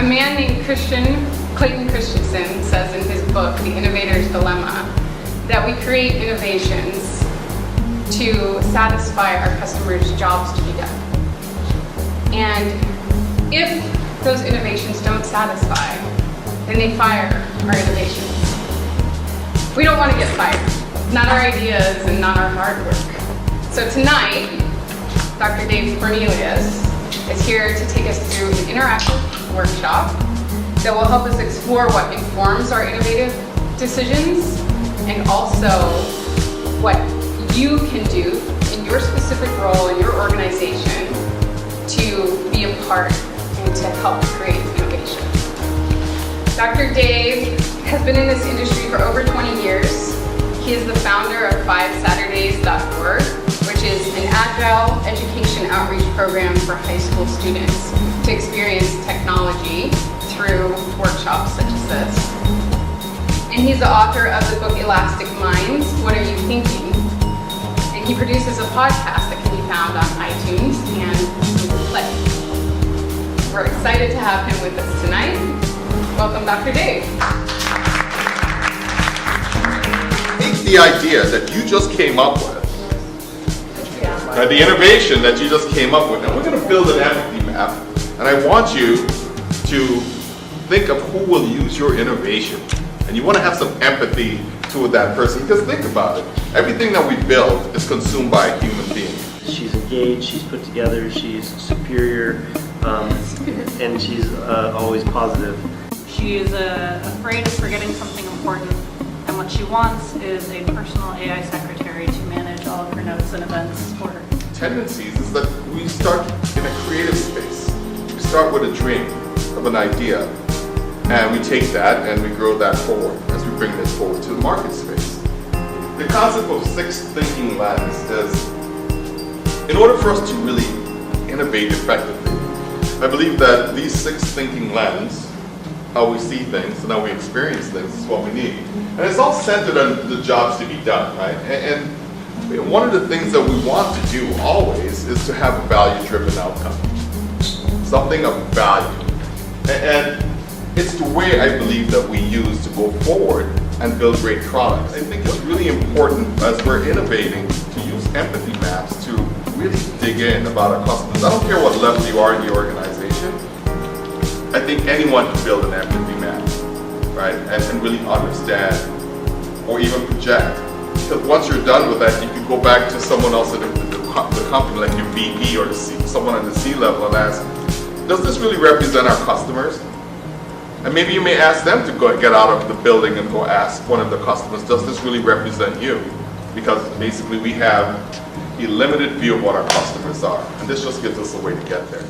A man named Clayton Christensen says in his book, The Innovator's Dilemma, that we create innovations to satisfy our customers' jobs to be done. And if those innovations don't satisfy, then they fire our innovations. We don't want to get fired, not our ideas and not our hard work. So tonight, Dr. Dave Cornelius is here to take us through an interactive workshop that will help us explore what informs our innovative decisions and also what you can do in your specific role in your organization to be a part and to help create innovation. Dr. Dave has been in this industry for over 20 years. He is the founder of 5saturdays.org, which is an agile education outreach program for high school students to experience technology through workshops such as this. And he's the author of the book Elastic Minds, What Are You Thinking? And he produces a podcast that can be found on iTunes and Google Play. We're excited to have him with us tonight. Welcome, Dr. Dave. Take the idea that you just came up with, the innovation that you just came up with, and we're going to build an empathy map, and I want you to think of who will use your innovation. And you want to have some empathy toward that person, because think about it. Everything that we build is consumed by a human being. She's engaged, she's put together, she's superior, and she's always positive. She is afraid of forgetting something important, and what she wants is a personal AI secretary to manage all of her notes and events for her. Tendencies is that we start in a creative space. We start with a dream of an idea, and we take that and we grow that forward as we bring this forward to the market space. The concept of six thinking lens is, in order for us to really innovate effectively, I believe that these six thinking lens, how we see things and how we experience things, is what we need. And it's all centered on the jobs to be done, right? And one of the things that we want to do always is to have a value-driven outcome. Something of value. And it's the way I believe that we use to go forward and build great products. I think it's really important as we're innovating to use empathy maps to really dig in about our customers. I don't care what level you are in the organization. I think anyone can build an empathy map, right? And really understand or even project. Because once you're done with that, you can go back to someone else in the company, like your VP or someone on the C level, and ask, does this really represent our customers? And maybe you may ask them to go get out of the building and go ask one of the customers, does this really represent you? Because basically we have a limited view of what our customers are, and this just gives us a way to get there.